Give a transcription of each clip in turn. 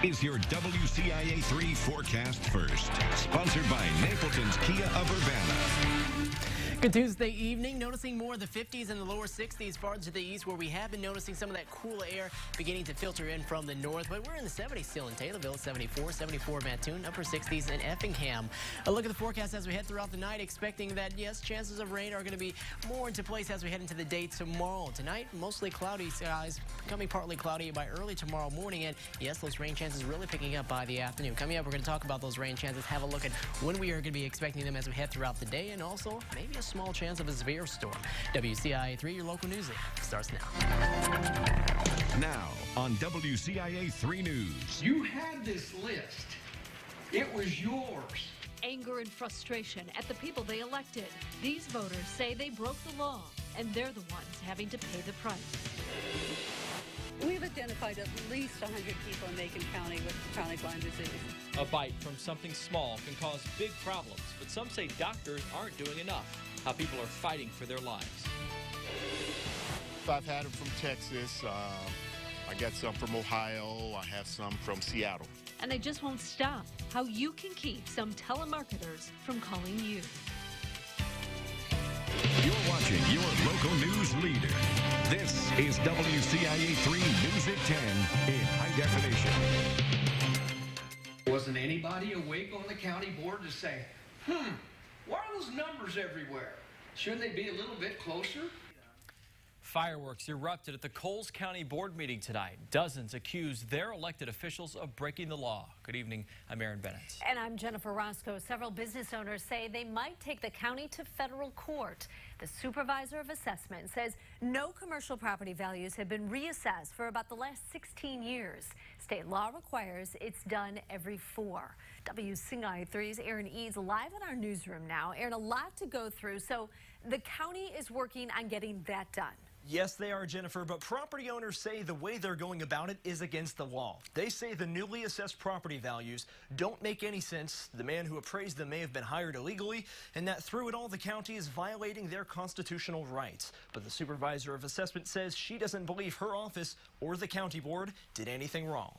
is your WCIA 3 forecast first. Sponsored by Napleton's Kia of Urbana. Good Tuesday evening. Noticing more of the 50s and the lower 60s farther to the east, where we have been noticing some of that cool air beginning to filter in from the north. But we're in the 70s still in Taylorville, 74 Mattoon, upper 60s in Effingham. A look at the forecast as we head throughout the night, expecting that, yes, chances of rain are going to be more into place as we head into the day tomorrow. Tonight, mostly cloudy skies, becoming partly cloudy by early tomorrow morning. And, yes, those rain chances really picking up by the afternoon. Coming up, we're going to talk about those rain chances, have a look at when we are going to be expecting them as we head throughout the day, and also maybe a small chance of a severe storm. WCIA 3, your local news leader, starts now. Now on WCIA 3 News. You had this list. It was yours. Anger and frustration at the people they elected. These voters say they broke the law, and they're the ones having to pay the price. We've identified at least 100 people in Macon County with chronic Lyme disease. A bite from something small can cause big problems, but some say doctors aren't doing enough. How people are fighting for their lives. I've had them from Texas. I got some from Ohio. I have some from Seattle. And they just won't stop. How you can keep some telemarketers from calling you. You're watching your local news leader. This is WCIA 3 News at 10 in high definition. Wasn't anybody awake on the county board to say, why are those numbers everywhere? Shouldn't they be a little bit closer? Fireworks erupted at the Coles County Board meeting tonight. Dozens accused their elected officials of breaking the law. Good evening, I'm Aaron Bennett. And I'm Jennifer Roscoe. Several business owners say they might take the county to federal court. The supervisor of assessment says no commercial property values have been reassessed for about the last 16 years. State law requires it's done every 4. WCIA 3's Aaron Eads live in our newsroom now. Aaron, a lot to go through, so the county is working on getting that done. Yes, they are, Jennifer, but property owners say the way they're going about it is against the law. They say the newly assessed property values don't make any sense. The man who appraised them may have been hired illegally, and that through it all, the county is violating their constitutional rights. But the supervisor of assessment says she doesn't believe her office or the county board did anything wrong.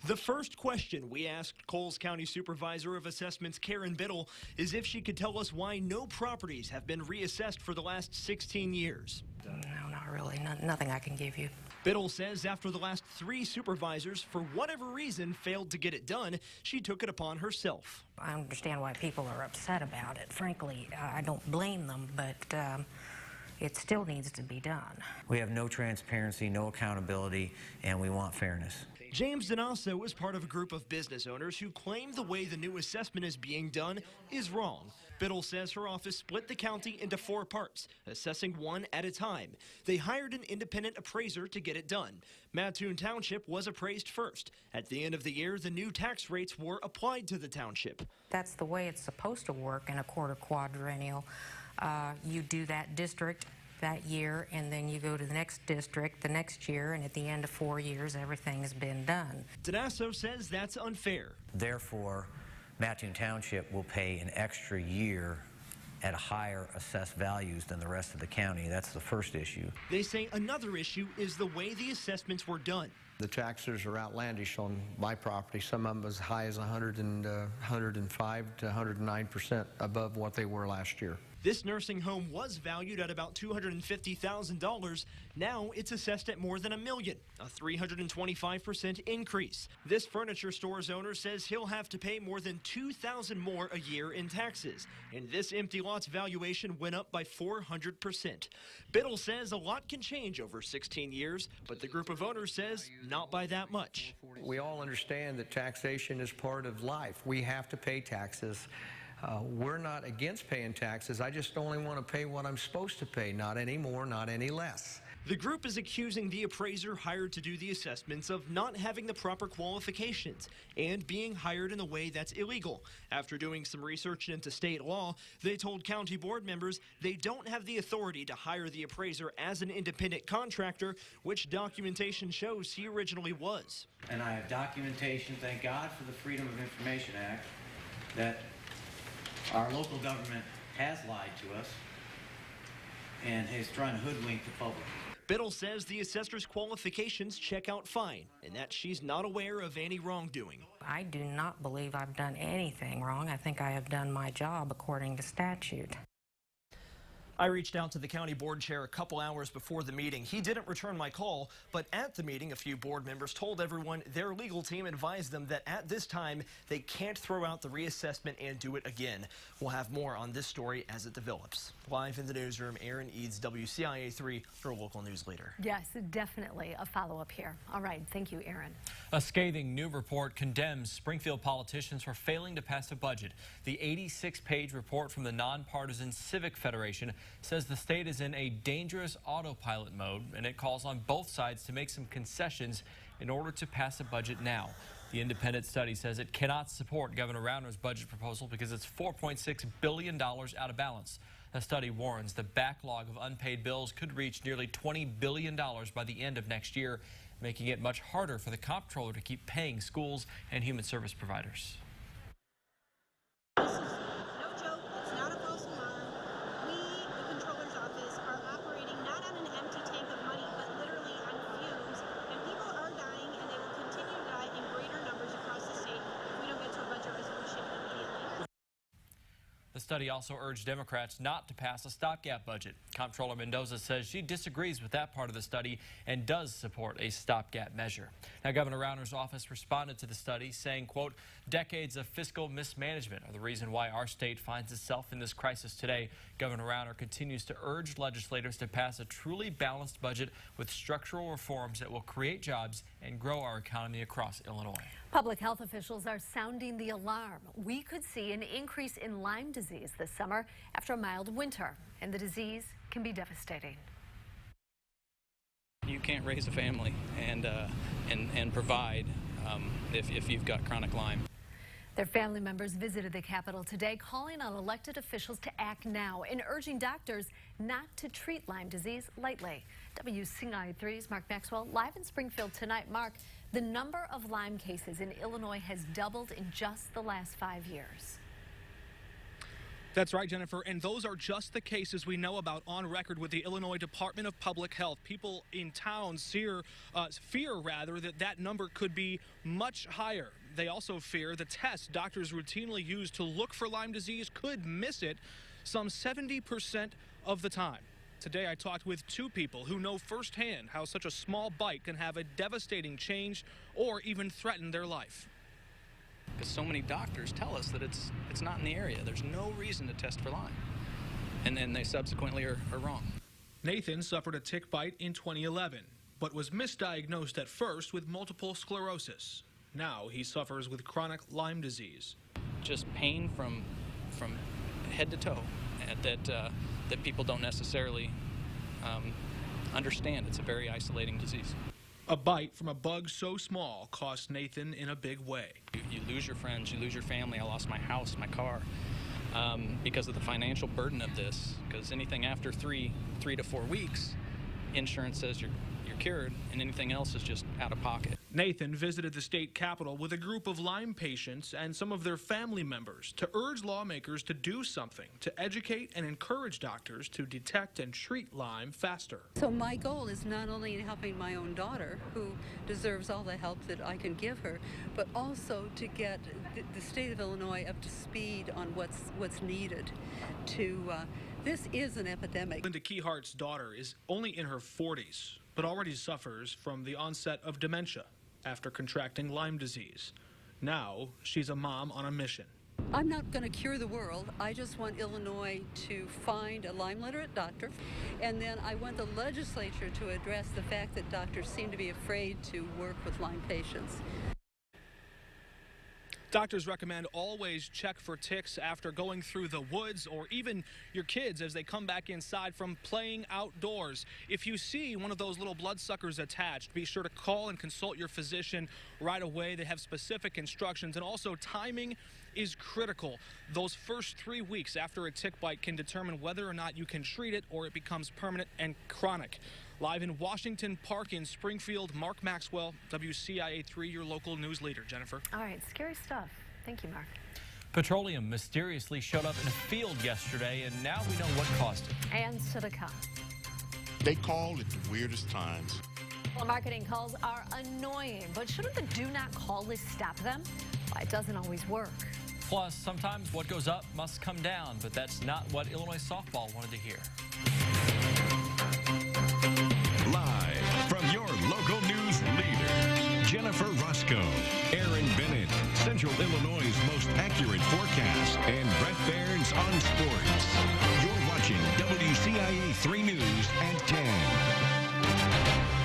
The first question we asked Coles County Supervisor of Assessments Karen Biddle is if she could tell us why no properties have been reassessed for the last 16 years. No, not really. Nothing I can give you. Biddle says after the last 3 supervisors, for whatever reason, failed to get it done, she took it upon herself. I understand why people are upset about it. Frankly, I don't blame them, but it still needs to be done. We have no transparency, no accountability, and we want fairness. James Donasso is part of a group of business owners who claim the way the new assessment is being done is wrong. Biddle says her office split the county into 4 parts, assessing one at a time. They hired an independent appraiser to get it done. Mattoon Township was appraised first. At the end of the year, the new tax rates were applied to the township. That's the way it's supposed to work in a quarter quadrennial. You do that district that year, and then you go to the next district the next year, and at the end of 4 years, everything has been done. Donasso says that's unfair. Therefore, Mattoon Township will pay an extra year at higher assessed values than the rest of the county. That's the first issue. They say another issue is the way the assessments were done. The taxes are outlandish on my property, some of them as high as 105 to 109% above what they were last year. This nursing home was valued at about $250,000. Now it's assessed at more than $1 million, a 325% increase. This furniture store's owner says he'll have to pay more than $2,000 more a year in taxes, and this empty lot's valuation went up by 400%. Biddle says a lot can change over 16 years, but the group of owners says not by that much. We all understand that taxation is part of life. We have to pay taxes. We're not against paying taxes. I just only want to pay what I'm supposed to pay, not any more, not any less. The group is accusing the appraiser hired to do the assessments of not having the proper qualifications and being hired in a way that's illegal. After doing some research into state law, they told county board members they don't have the authority to hire the appraiser as an independent contractor, which documentation shows he originally was. And I have documentation, thank God for the Freedom of Information Act, that our local government has lied to us and is trying to hoodwink the public. Biddle says the assessor's qualifications check out fine and that she's not aware of any wrongdoing. I do not believe I've done anything wrong. I think I have done my job according to statute. I reached out to the county board chair a couple hours before the meeting. He didn't return my call, but at the meeting, a few board members told everyone their legal team advised them that at this time, they can't throw out the reassessment and do it again. We'll have more on this story as it develops. Live in the newsroom, Aaron Eads, WCIA 3, your local news leader. Yes, definitely a follow-up here. All right, thank you, Aaron. A scathing new report condemns Springfield politicians for failing to pass a budget. The 86-page report from the Nonpartisan Civic Federation says the state is in a dangerous autopilot mode, and it calls on both sides to make some concessions in order to pass a budget now. The independent study says it cannot support Governor Rauner's budget proposal because it's $4.6 billion out of balance. The study warns the backlog of unpaid bills could reach nearly $20 billion by the end of next year, making it much harder for the comptroller to keep paying schools and human service providers. This is no joke. It's not a false alarm. We, the controller's office, are operating not on an empty tank of money, but literally on fumes. And people are dying, and they will continue to die in greater numbers across the state if we don't get to a budget resolution immediately. The study also urged Democrats not to pass a stopgap budget. Comptroller Mendoza says she disagrees with that part of the study and does support a stopgap measure. Now, Governor Rauner's office responded to the study saying, quote, decades of fiscal mismanagement are the reason why our state finds itself in this crisis today. Governor Rauner continues to urge legislators to pass a truly balanced budget with structural reforms that will create jobs and grow our economy across Illinois. Public health officials are sounding the alarm. We could see an increase in Lyme disease this summer after a mild winter, and the disease can be devastating. You can't raise a family and provide if you've got chronic Lyme. Their family members visited the Capitol today, calling on elected officials to act now and urging doctors not to treat Lyme disease lightly. WCIA 3's Mark Maxwell live in Springfield tonight. Mark, the number of Lyme cases in Illinois has doubled in just the last 5 years. That's right, Jennifer, and those are just the cases we know about on record with the Illinois Department of Public Health. People in town fear that number could be much higher. They also fear the tests doctors routinely use to look for Lyme disease could miss it some 70% of the time. Today I talked with two people who know firsthand how such a small bite can have a devastating change or even threaten their life. Because so many doctors tell us that it's not in the area. There's no reason to test for Lyme. And then they subsequently are wrong. Nathan suffered a tick bite in 2011, but was misdiagnosed at first with multiple sclerosis. Now he suffers with chronic Lyme disease. Just pain from head to toe that people don't necessarily understand. It's a very isolating disease. A bite from a bug so small cost Nathan in a big way. You lose your friends, you lose your family. I lost my house, my car, because of the financial burden of this. Because anything after three to 4 weeks, insurance says you're cured, and anything else is just out of pocket. Nathan visited the state capitol with a group of Lyme patients and some of their family members to urge lawmakers to do something to educate and encourage doctors to detect and treat Lyme faster. So my goal is not only in helping my own daughter, who deserves all the help that I can give her, but also to get the state of Illinois up to speed on what's needed to this is an epidemic. Linda Keyhart's daughter is only in her 40s, but already suffers from the onset of dementia after contracting Lyme disease. Now, she's a mom on a mission. I'm not going to cure the world. I just want Illinois to find a Lyme literate doctor. And then I want the legislature to address the fact that doctors seem to be afraid to work with Lyme patients. Doctors recommend always check for ticks after going through the woods, or even your kids as they come back inside from playing outdoors. If you see one of those little bloodsuckers attached, be sure to call and consult your physician right away. They have specific instructions, and also timing is critical. Those first 3 weeks after a tick bite can determine whether or not you can treat it or it becomes permanent and chronic. Live in Washington Park in Springfield, Mark Maxwell, WCIA 3, your local news leader. Jennifer. All right, scary stuff. Thank you, Mark. Petroleum mysteriously showed up in a field yesterday, and now we know what caused it. And still to come. They call at the weirdest times. Telemarketing calls are annoying, but shouldn't the do not call list stop them? Well, it doesn't always work. Plus, sometimes what goes up must come down, but that's not what Illinois softball wanted to hear. Live from your local news leader, Jennifer Roscoe, Aaron Bennett, Central Illinois' most accurate forecast, and Brett Bairns on sports. You're watching WCIA 3 News at 10.